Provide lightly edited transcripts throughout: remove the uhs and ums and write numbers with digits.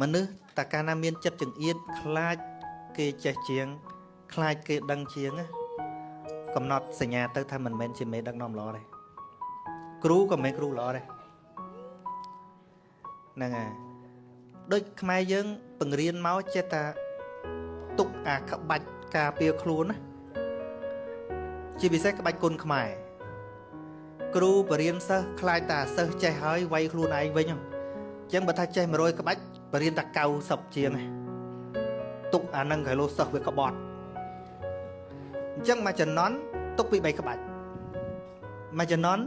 មនុស្សតាកាលណាមានចិត្តចង្អៀតខ្លាចគេចេះជាងខ្លាចគេដឹងជាងកំណត់សញ្ញាទៅថាមិនមែនជាមេដឹកនាំល្អទេគ្រូក៏មិនមែនគ្រូល្អដែរហ្នឹងហើយដូចខ្មែរយើងបង្រៀនមកចេះតែទុកអាក្បាច់ការពារខ្លួនណាជាពិសេសក្បាច់គុណខ្មែរគ្រូបរៀនសិស្សខ្លាចតែសិស្សចេះហើយវាយខ្លួនឯងវិញអញ្ចឹងបើថាចេះ100ក្បាច់បរៀនតែ90ជាងទុកអានឹងក្រៃលោសិស្សវាក្បត់អញ្ចឹងមួយចំណន់ទុកពី3ក្បាច់មួយចំណន់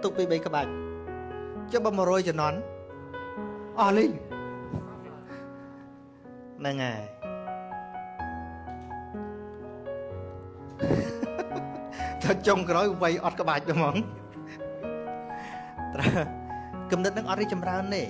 ទុកពី3ក្បាច់ចុះបើ100ចំណន់អស់លីងហ្នឹងហើយតែចុងក្រោយវាយអត់ក្បាច់ហ្មងត្រូវគំនិតនឹងអត់រីចម្រើនទេ